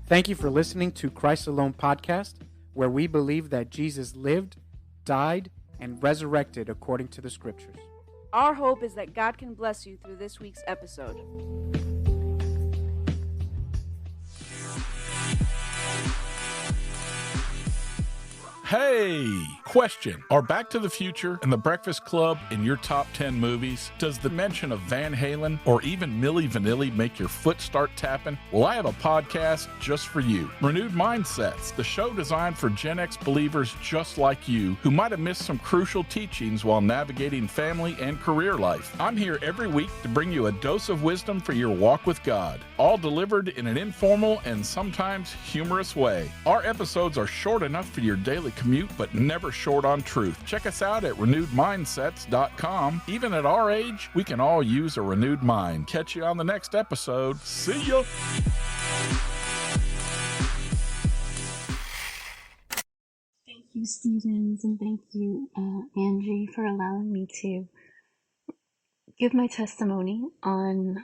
Thank you for listening to Christ Alone podcast, where we believe that Jesus lived, died, and resurrected according to the scriptures. Our hope is that God can bless you through this week's episode. Hey! Question. Are Back to the Future and The Breakfast Club in your top 10 movies? Does the mention of Van Halen or even Milli Vanilli make your foot start tapping? Well, I have a podcast just for you. Renewed Mindsets, the show designed for Gen X believers just like you who might have missed some crucial teachings while navigating family and career life. I'm here every week to bring you a dose of wisdom for your walk with God, all delivered in an informal and sometimes humorous way. Our episodes are short enough for your daily commute, but never short on truth. Check us out at renewedmindsets.com. Even at our age, we can all use a renewed mind. Catch you on the next episode. See ya! Thank you, Stevens, and thank you, Angie, for allowing me to give my testimony on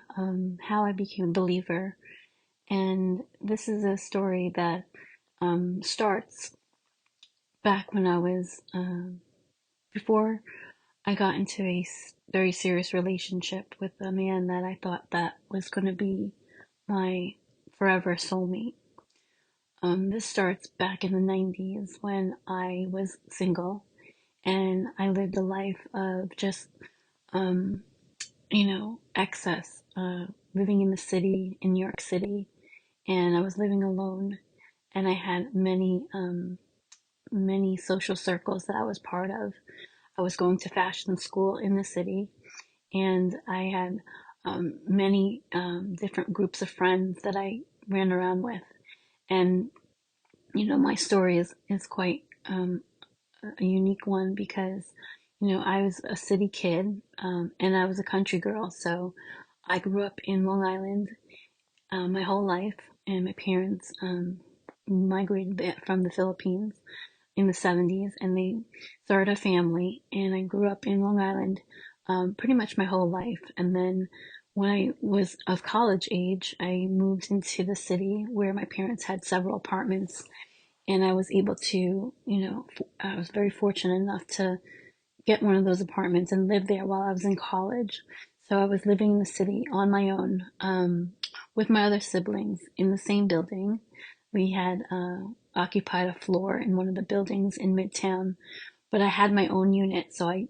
how I became a believer. And this is a story that starts back when I was, before I got into a very serious relationship with a man that I thought that was going to be my forever soulmate. This starts back in the 90s when I was single and I lived a life of just, excess, living in the city, in New York City, and I was living alone, and I had many social circles that I was part of. I was going to fashion school in the city, and I had many different groups of friends that I ran around with. And, my story is quite a unique one because, I was a city kid and I was a country girl. So I grew up in Long Island my whole life, and my parents migrated from the Philippines in the 70s, and they started a family, and I grew up in Long Island pretty much my whole life. And then when I was of college age, I moved into the city where my parents had several apartments, and I was able to, I was very fortunate enough to get one of those apartments and live there while I was in college. So I was living in the city on my own with my other siblings in the same building. We had occupied a floor in one of the buildings in Midtown, but I had my own unit, so I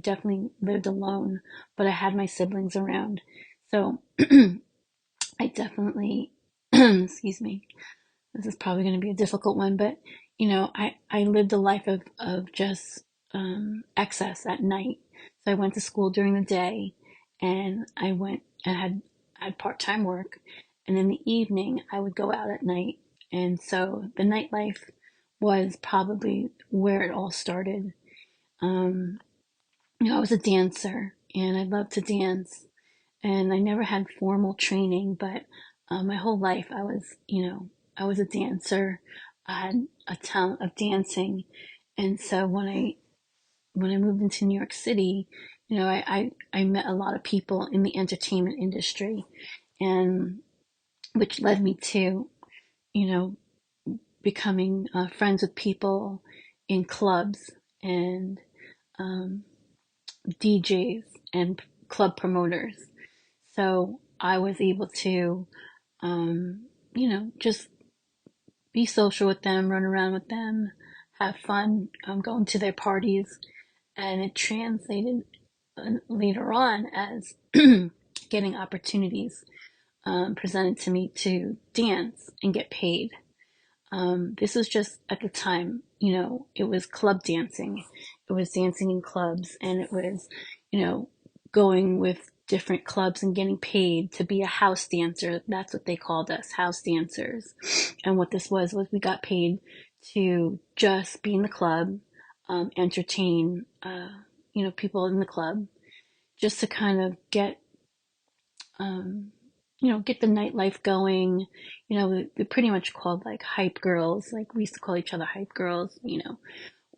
definitely lived alone, but I had my siblings around. So I definitely, excuse me, this is probably going to be a difficult one, but I lived a life of just excess at night. So I went to school during the day, and I had part-time work, and in the evening I would go out at night. And so the nightlife was probably where it all started. I was a dancer, and I loved to dance, and I never had formal training, but my whole life I was a dancer. I had a talent of dancing, and so when I moved into New York City, I met a lot of people in the entertainment industry, and which led me to, becoming friends with people in clubs and DJs and club promoters. So I was able to, just be social with them, run around with them, have fun, going to their parties. And it translated later on as getting opportunities presented to me to dance and get paid. This was just at the time, it was club dancing. It was dancing in clubs, and it was, going with different clubs and getting paid to be a house dancer. That's what they called us, house dancers. And what this was we got paid to just be in the club, entertain, people in the club, just to kind of get get the nightlife going. We pretty much called like hype girls. Like we used to call each other hype girls.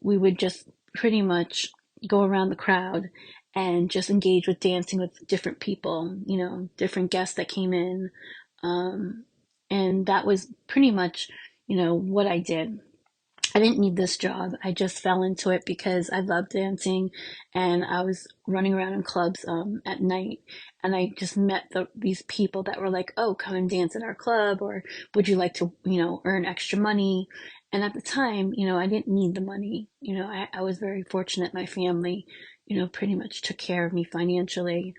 We would just pretty much go around the crowd and just engage with dancing with different people, different guests that came in. And that was pretty much, what I did. I didn't need this job. I just fell into it because I love dancing, and I was running around in clubs at night, and I just met these people that were like, "Oh, come and dance at our club," or "Would you like to, earn extra money?" And at the time, I didn't need the money. I was very fortunate. My family, pretty much took care of me financially.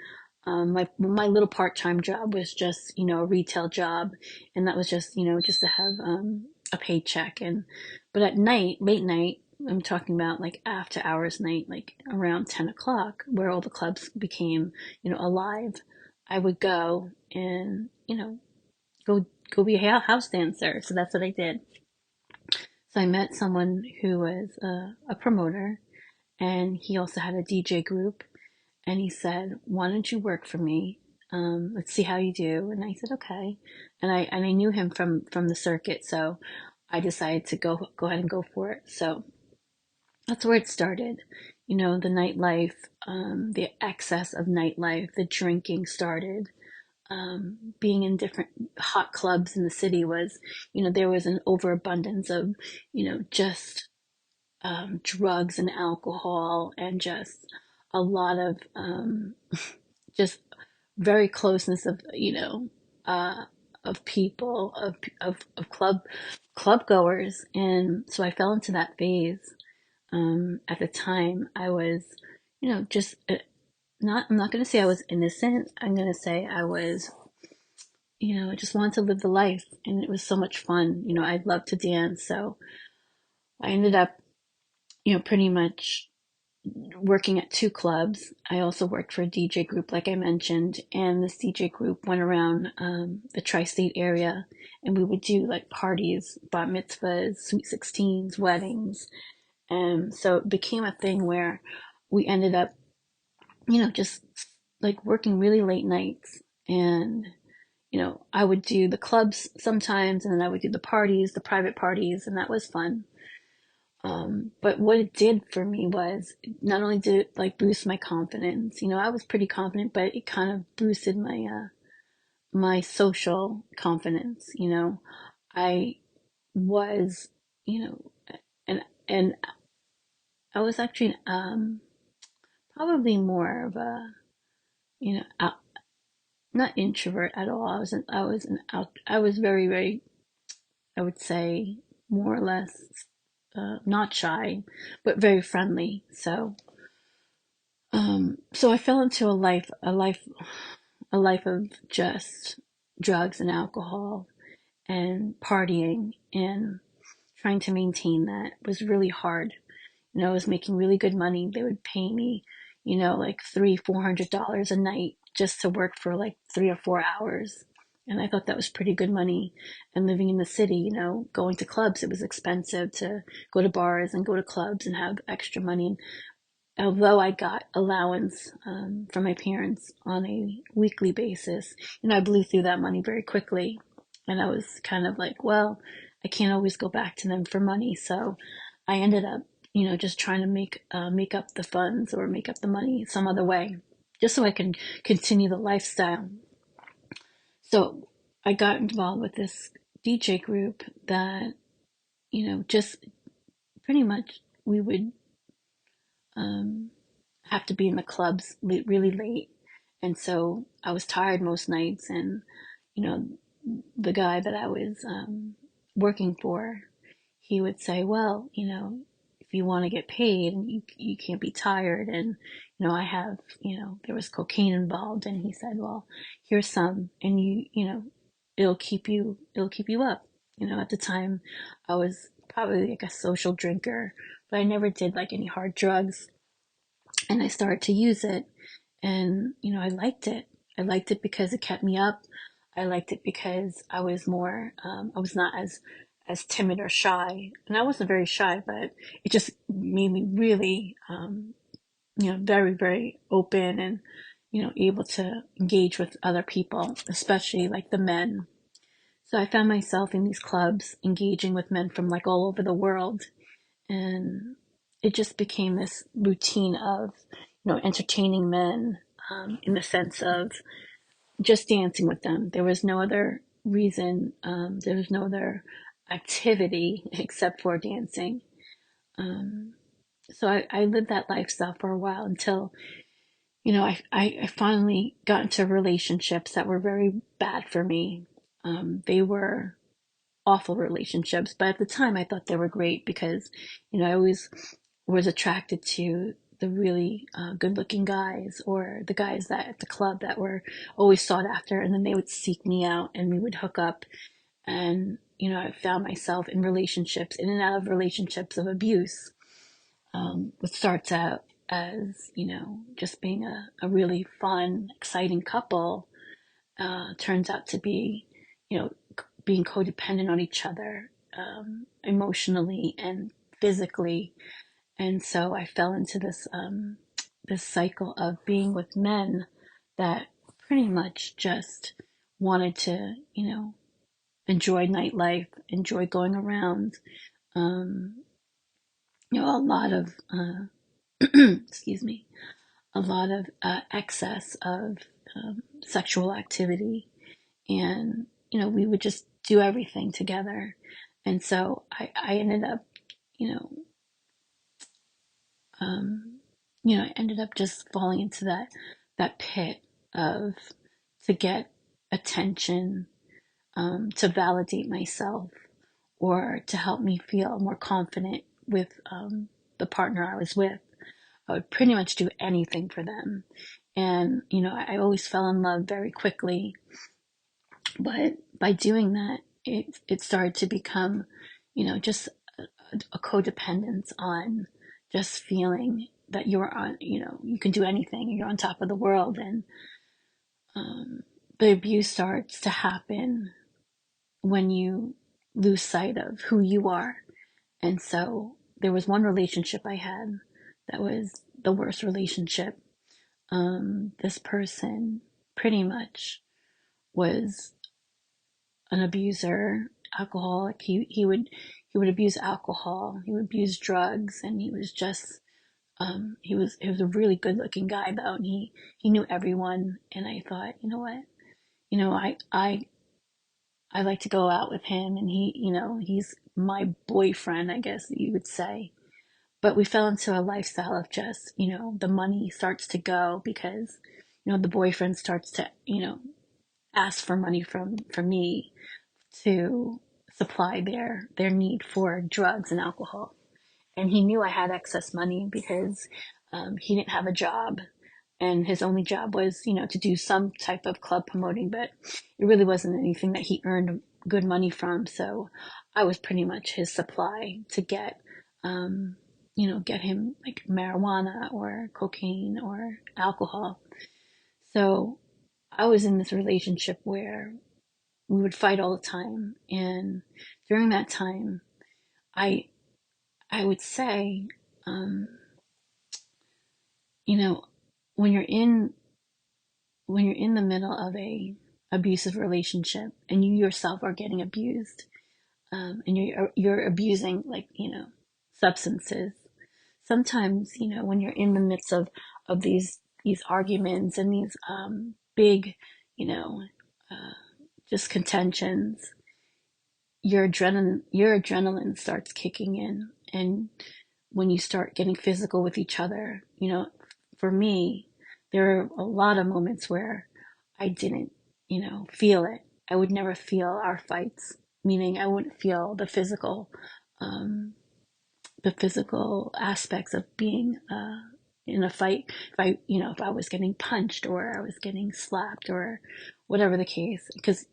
My little part-time job was just, a retail job, and that was just, just to have a paycheck. But at night, late night, I'm talking about like after hours night, like around 10 o'clock, where all the clubs became, alive. I would go and, go be a house dancer. So that's what I did. So I met someone who was a promoter, and he also had a DJ group. And he said, "Why don't you work for me? Let's see how you do." And I said, "Okay." And I knew him from the circuit, so I decided to go ahead and go for it. So that's where it started. The nightlife, the excess of nightlife, the drinking started. Being in different hot clubs in the city was, there was an overabundance of, just drugs and alcohol, and just a lot of just very closeness of, of people, of club goers. And so I fell into that phase. At the time I was, just I'm not going to say I was innocent. I'm going to say I was, I just wanted to live the life, and it was so much fun. I loved to dance. So I ended up, pretty much working at two clubs. I also worked for a DJ group, like I mentioned, and this DJ group went around the tri-state area, and we would do like parties, bat mitzvahs, sweet 16s, weddings. And so it became a thing where we ended up, just like working really late nights. And, I would do the clubs sometimes, and then I would do the parties, the private parties, and that was fun. But what it did for me was, not only did it like boost my confidence, I was pretty confident, but it kind of boosted my social confidence. I was, and I was actually probably more of a, out, not introvert at all. I was very, very, I would say, more or less not shy, but very friendly. So I fell into a life of just drugs and alcohol and partying, and trying to maintain that was really hard. I was making really good money. They would pay me, like $300-400 a night just to work for like 3 or 4 hours. And I thought that was pretty good money. And living in the city, going to clubs, it was expensive to go to bars and go to clubs and have extra money. Although I got allowance from my parents on a weekly basis, I blew through that money very quickly. And I was kind of like, well, I can't always go back to them for money. So I ended up, just trying to make up the funds, or make up the money some other way, just so I can continue the lifestyle. So I got involved with this DJ group that, just pretty much we would have to be in the clubs really late. And so I was tired most nights. And, the guy that I was working for, he would say, "Well, if you want to get paid, and you can't be tired." And, I have, there was cocaine involved. And he said, "Well, here's some, and it'll keep you up." At the time I was probably like a social drinker, but I never did like any hard drugs. And I started to use it, and I liked it. I liked it because it kept me up. I liked it because I was more, I was not as timid or shy, and I wasn't very shy, but it just made me really, very, very open, and able to engage with other people, especially like the men. So I found myself in these clubs engaging with men from like all over the world. And it just became this routine of, entertaining men, in the sense of just dancing with them. There was no other reason. There was no other activity except for dancing. So I lived that lifestyle for a while until, I finally got into relationships that were very bad for me. They were awful relationships, but at the time I thought they were great because, I always was attracted to the really good looking guys, or the guys that at the club that were always sought after, and then they would seek me out and we would hook up. And, I found myself in relationships, in and out of relationships of abuse, which starts out as, just being a really fun, exciting couple, turns out to be, being codependent on each other, emotionally and physically. And so I fell into this cycle of being with men that pretty much just wanted to, enjoy nightlife, enjoy going around, a lot of, excuse me, a lot of excess of sexual activity. And, we would just do everything together. And so I ended up, you know, I ended up just falling into that pit of, to get attention, to validate myself, or to help me feel more confident with the partner I was with. I would pretty much do anything for them. And, I always fell in love very quickly. But by doing that, it started to become, just a codependence on just feeling that you're on, you can do anything, you're on top of the world. And the abuse starts to happen when you lose sight of who you are. And so there was one relationship I had that was the worst relationship. This person pretty much was an abuser, alcoholic. He would abuse alcohol. He would abuse drugs, and he was just he was a really good looking guy though, and he knew everyone. And I thought, you know what, I like to go out with him, and he's my boyfriend, I guess you would say. But we fell into a lifestyle of just, the money starts to go because, the boyfriend starts to, ask for money from me to supply their need for drugs and alcohol. And he knew I had excess money because he didn't have a job, and his only job was, to do some type of club promoting, but it really wasn't anything that he earned good money from. So I was pretty much his supply to get, get him like marijuana or cocaine or alcohol. So I was in this relationship where we would fight all the time. And during that time, I would say, um, you know, when you're in the middle of a abusive relationship and you yourself are getting abused, and you're abusing, like, substances. Sometimes, when you're in the midst of these arguments and these big, just contentions, your adrenaline starts kicking in. And when you start getting physical with each other, for me, there are a lot of moments where I didn't, feel it. I would never feel our fights, meaning I wouldn't feel um, the physical aspects of being in a fight. If I was getting punched or I was getting slapped or whatever the case, because,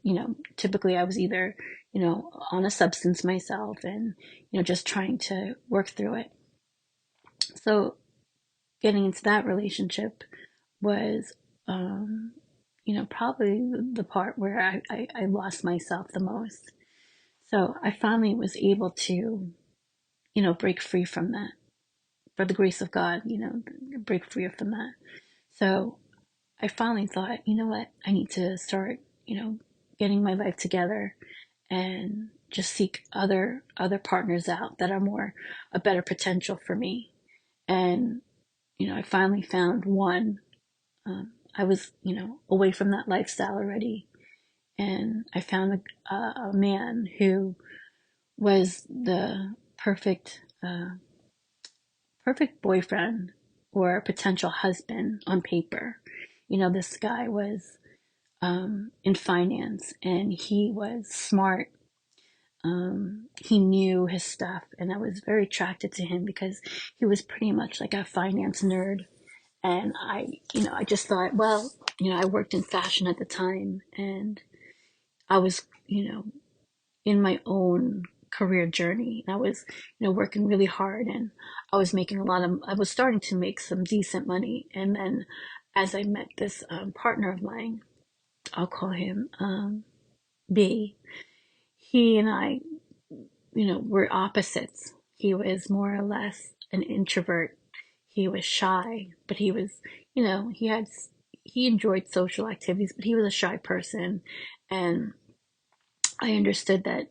typically I was either, on a substance myself and, just trying to work through it. So getting into that relationship was, probably the part where I lost myself the most. So I finally was able to, break free from that, for the grace of God, break free from that. So I finally thought, you know what, I need to start, getting my life together and just seek other partners out that are a better potential for me. And, I finally found one. I was, away from that lifestyle already. and I found a man who was the perfect boyfriend or potential husband on paper. This guy was in finance, and he was smart. He knew his stuff, and I was very attracted to him because he was pretty much like a finance nerd. And I just thought, well, I worked in fashion at the time, and I was, in my own career journey. I was, working really hard, and I was starting to make some decent money. And then as I met this partner of mine, I'll call him B, he and I, were opposites. He was more or less an introvert. He was shy, but he was, he enjoyed social activities, but he was a shy person. And I understood that,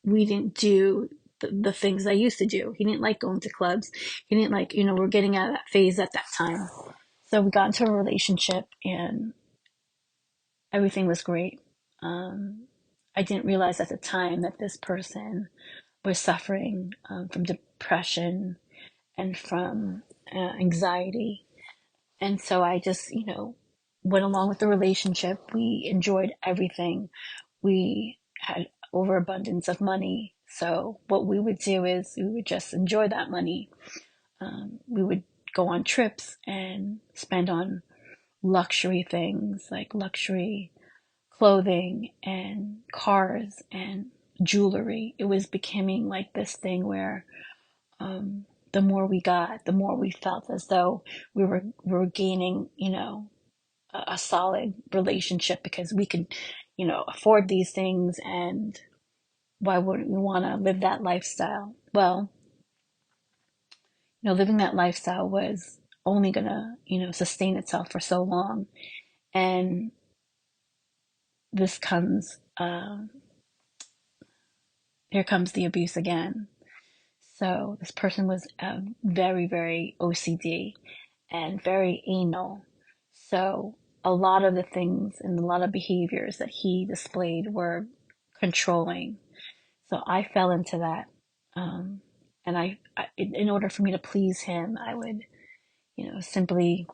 we didn't do the things I used to do. He didn't like going to clubs. He didn't like, we're getting out of that phase at that time. So we got into a relationship, and everything was great. I didn't realize at the time that this person was suffering from depression and from anxiety. And so I just, went along with the relationship. We enjoyed everything. We had overabundance of money. So what we would do is we would just enjoy that money. We would go on trips and spend on luxury things like luxury clothing and cars and jewelry. It was becoming like this thing where the more we got, the more we felt as though we were gaining, a solid relationship because we could, afford these things, and why wouldn't we want to live that lifestyle? Well, living that lifestyle was only gonna, sustain itself for so long, and this comes, here comes the abuse again. So this person was very, very OCD and very anal. So a lot of the things and a lot of behaviors that he displayed were controlling. So I fell into that. And in order for me to please him, I would, simply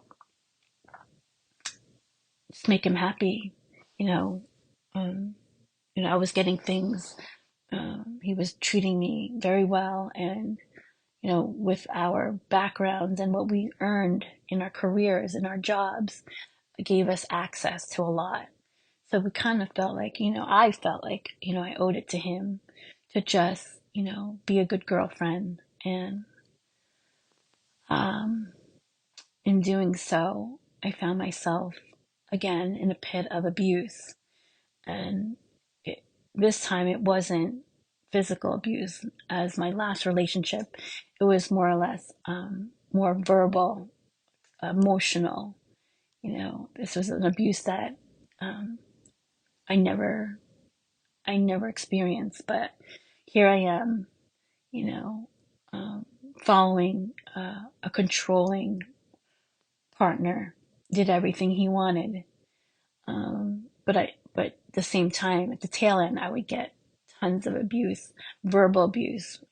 just make him happy. I was getting things. He was treating me very well, and with our backgrounds and what we earned in our careers and our jobs, it gave us access to a lot. So we kind of felt like, I felt like, I owed it to him to just, be a good girlfriend. And in doing so, I found myself again in a pit of abuse. And this time it wasn't physical abuse as my last relationship. It was more or less more verbal, emotional. This was an abuse that I never experienced, but here I am, following a controlling partner, did everything he wanted. But at the same time, at the tail end, I would get tons of abuse, verbal abuse,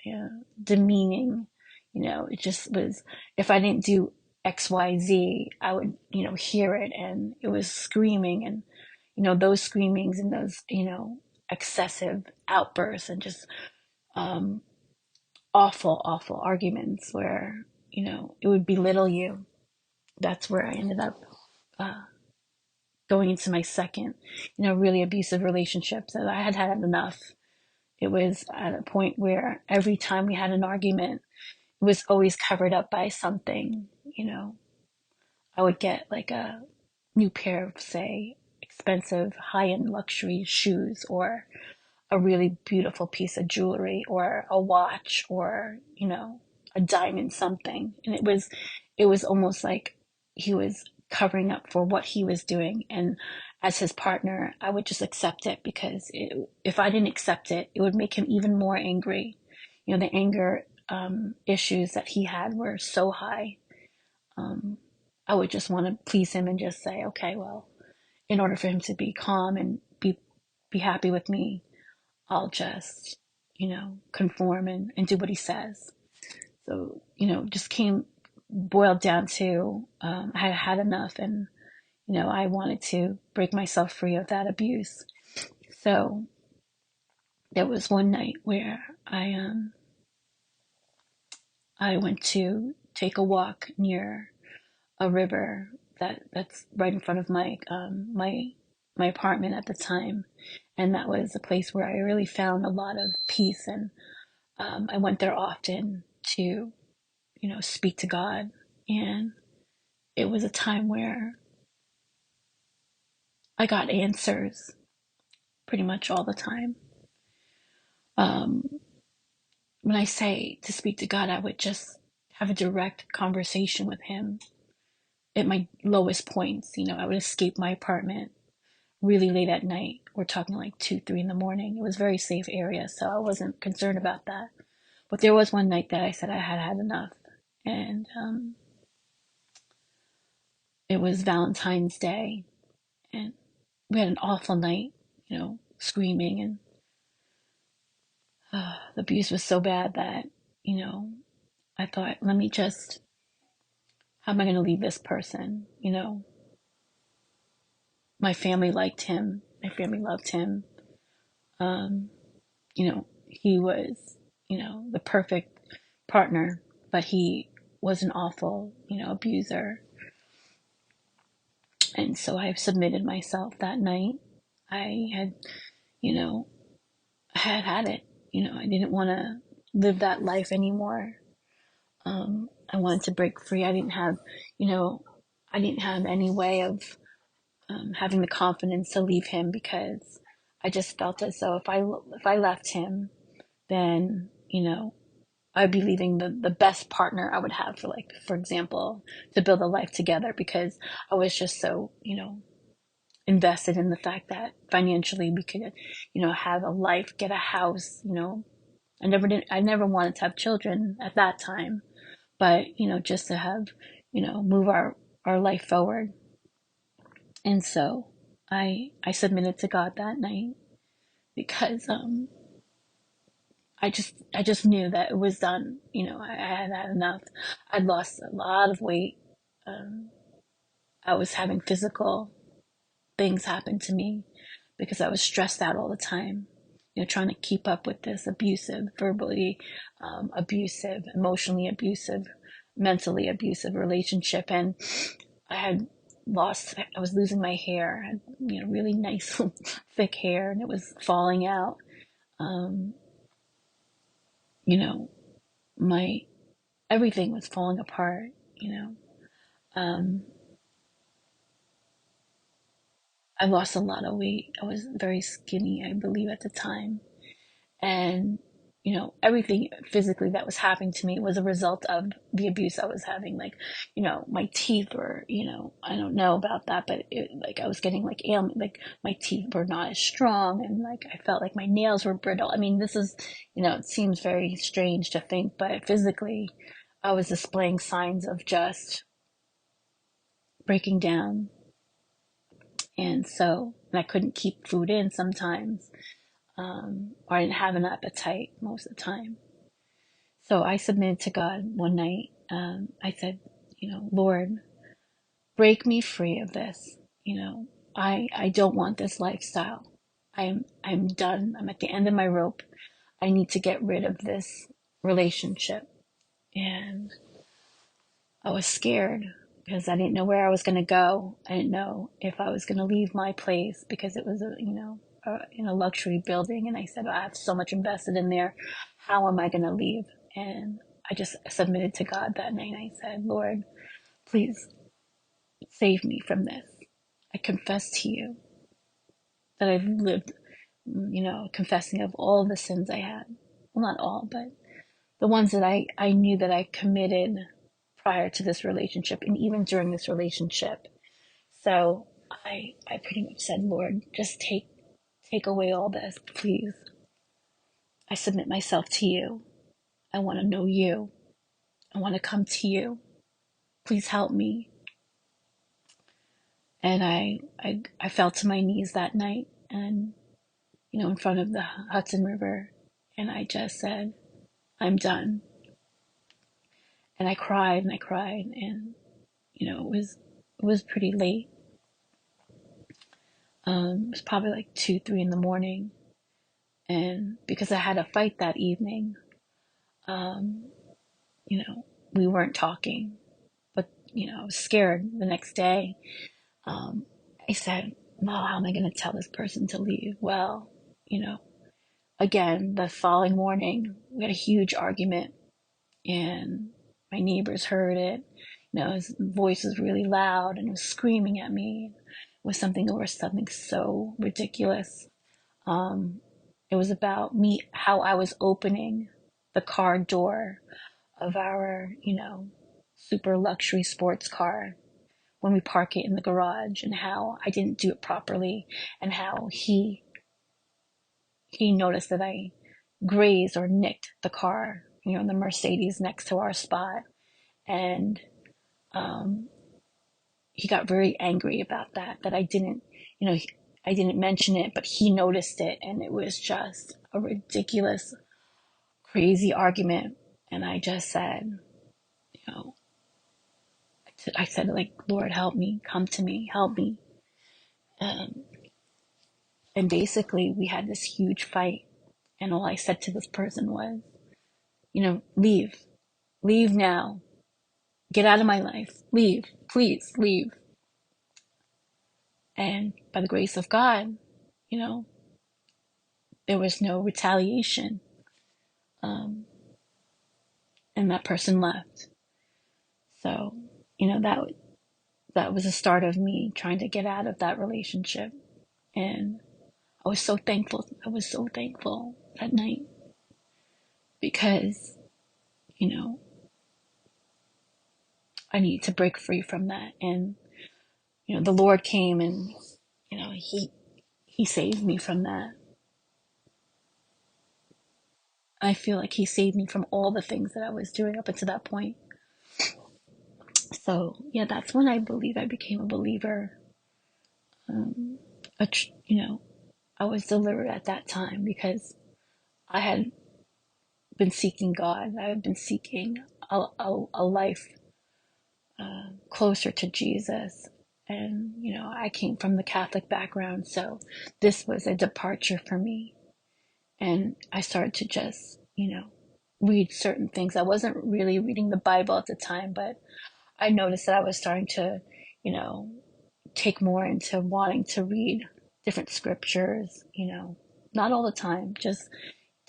demeaning. It just was, if I didn't do XYZ, I would, hear it, and it was screaming, and, those screamings and those, excessive outbursts and just, awful arguments where, it would belittle you. That's where I ended up, going into my second, really abusive relationship. So I had had enough. It was at a point where every time we had an argument, it was always covered up by something. I would get like a new pair of, say, expensive high-end luxury shoes, or a really beautiful piece of jewelry, or a watch, or, a diamond something. And it was almost like he was covering up for what he was doing. And as his partner, I would just accept it, because if I didn't accept it, it would make him even more angry. The anger issues that he had were so high. I would just want to please him and just say, okay, well, in order for him to be calm and be happy with me, I'll just, conform and do what he says. So, just boiled down to, I had had enough, and, I wanted to break myself free of that abuse. So there was one night where I went to take a walk near a river that's right in front of my apartment at the time, and that was a place where I really found a lot of peace. And I went there often to speak to God, and it was a time where I got answers pretty much all the time. When I say to speak to God, I would just have a direct conversation with Him at my lowest points. I would escape my apartment really late at night. We're talking like 2, 3 in the morning. It was a very safe area, so I wasn't concerned about that. But there was one night that I said I had had enough, and it was Valentine's Day, and we had an awful night, screaming, and the abuse was so bad that, I thought, let me just, how am I going to leave this person? My family liked him. My family loved him. He was, the perfect partner, but he was an awful, abuser. And so I submitted myself that night. I had, had it. I didn't want to live that life anymore. I wanted to break free. I didn't have any way of having the confidence to leave him, because I just felt as though if I left him, then I'd be leaving the best partner I would have for example, to build a life together, because I was just so invested in the fact that financially we could have a life, get a house. I never wanted to have children at that time, but just to have move our life forward. And so I submitted to God that night, because I just knew that it was done. I had had enough. I'd lost a lot of weight. I was having physical things happen to me because I was stressed out all the time, trying to keep up with this abusive, verbally abusive, emotionally abusive, mentally abusive relationship. And I was losing my hair. I had, really nice thick hair, and it was falling out. You know, my everything was falling apart. Um, I lost a lot of weight. I was very skinny, I believe, at the time. And, everything physically that was happening to me was a result of the abuse I was having. Like, my teeth were, I don't know about that, but I was getting ailment, my teeth were not as strong, and I felt like my nails were brittle. I mean, this is, it seems very strange to think, but physically I was displaying signs of just breaking down. And I couldn't keep food in sometimes, or I didn't have an appetite most of the time. So I submitted to God one night. I said, Lord, break me free of this. I don't want this lifestyle. I'm done. I'm at the end of my rope. I need to get rid of this relationship. And I was scared because I didn't know where I was going to go. I didn't know if I was going to leave my place, because it was in a luxury building. And I said, I have so much invested in there. How am I going to leave? And I just submitted to God that night. I said, Lord, please save me from this. I confess to you that I've lived, confessing of all the sins I had. Well, not all, but the ones that I knew that I committed prior to this relationship, and even during this relationship. So I pretty much said, Lord, just take away all this, please. I submit myself to you. I want to know you. I want to come to you. Please help me. And I fell to my knees that night, and, in front of the Hudson River. And I just said, I'm done. And I cried and I cried, and, it was pretty late. It was probably like 2, 3 in the morning. And because I had a fight that evening, um, we weren't talking, but, I was scared the next day. I said, well, how am I going to tell this person to leave? Well, again, the following morning, we had a huge argument, and my neighbors heard it. His voice was really loud and he was screaming at me. It was something over something so ridiculous. It was about me, how I was opening the car door of our, super luxury sports car when we park it in the garage, and how I didn't do it properly, and how he noticed that I grazed or nicked the car, the Mercedes next to our spot. And he got very angry about that I didn't, I didn't mention it, but he noticed it. And it was just a ridiculous, crazy argument. And I just said, I said, like, Lord, help me, come to me, help me. And basically we had this huge fight. And all I said to this person was, leave now, get out of my life, leave, please leave. And by the grace of God, there was no retaliation. And that person left. So, that was the start of me trying to get out of that relationship. And I was so thankful. I was so thankful that night, because, I needed to break free from that. And, the Lord came and, he saved me from that. I feel like he saved me from all the things that I was doing up until that point. So, yeah, that's when I believe I became a believer. I was delivered at that time, because I had been seeking God. I had been seeking a life closer to Jesus. And, I came from the Catholic background, so this was a departure for me. And I started to just, read certain things. I wasn't really reading the Bible at the time, but I noticed that I was starting to, take more into wanting to read different scriptures, not all the time, just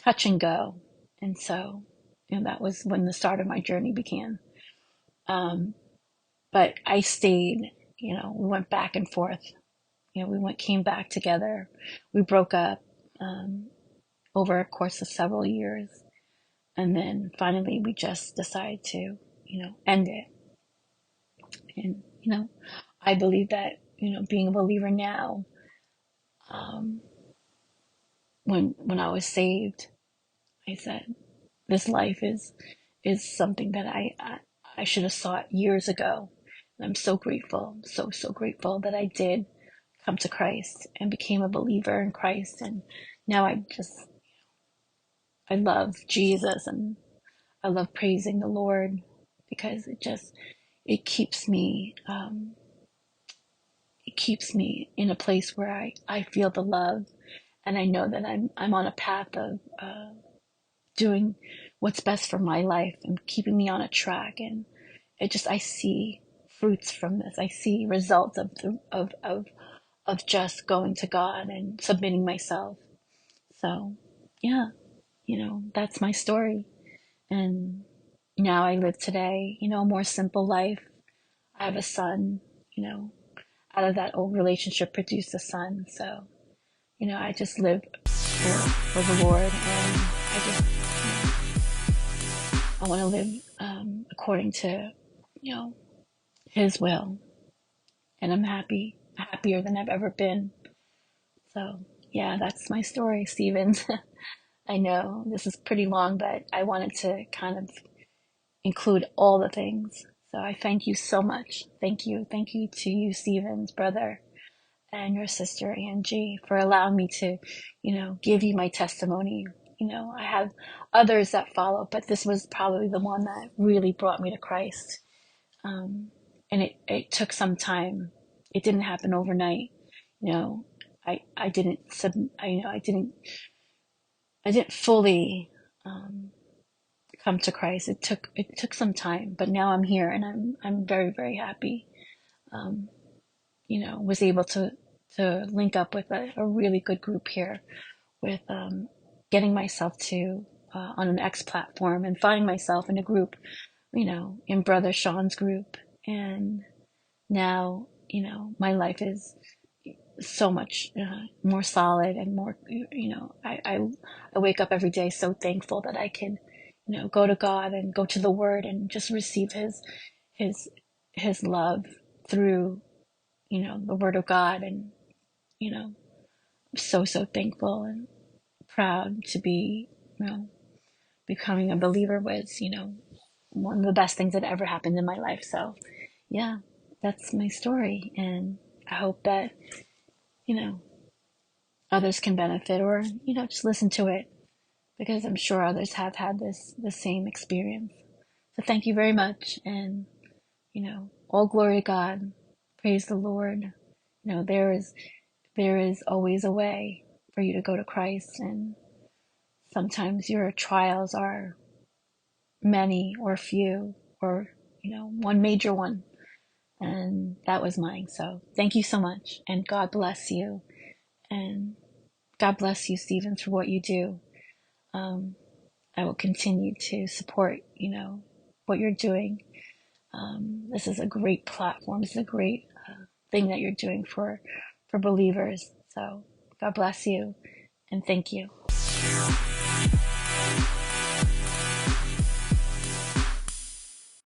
touch and go. And so, that was when the start of my journey began. But I stayed, we went back and forth. Came back together. We broke up over a course of several years. And then finally we just decided to, end it. And, I believe that, being a believer now, when I was saved, I said, this life is something that I should have sought years ago. And I'm so grateful, so grateful that I did come to Christ and became a believer in Christ. And now I love Jesus, and I love praising the Lord, because it keeps me, in a place where I feel the love, and I know that I'm on a path of doing what's best for my life and keeping me on a track. And I see fruits from this. I see results of just going to God and submitting myself. So, yeah, that's my story. And now I live today, a more simple life. I have a son, out of that old relationship produced a son. So, I just live for the Lord, and I want to live according to, His will. And I'm happier than I've ever been. So, yeah, that's my story, Stephen. I know this is pretty long, but I wanted to kind of include all the things. So I thank you so much. Thank you. Thank you to you, Stephen's brother. and your sister Angie for allowing me to, give you my testimony. I have others that follow, but this was probably the one that really brought me to Christ. And it took some time. It didn't happen overnight. I didn't fully come to Christ. It took some time, but now I'm here and I'm very, very happy. Was able to link up with a really good group here with getting myself to on an X platform and finding myself in a group, in Brother Sean's group. And now, my life is so much more solid and more, I wake up every day so thankful that I can, go to God and go to the Word and just receive his love through, the Word of God. And, I'm so thankful and proud to be, becoming a believer was, one of the best things that ever happened in my life. So yeah, that's my story. And I hope that, others can benefit or, just listen to it, because I'm sure others have had the same experience. So thank you very much. And, all glory to God. Praise the Lord. There is always a way for you to go to Christ. And sometimes your trials are many or few or, one major one. And that was mine. So thank you so much. And God bless you. And God bless you, Stephen, for what you do. I will continue to support, what you're doing. This is a great platform. This is a great thing that you're doing for believers. So God bless you and thank you.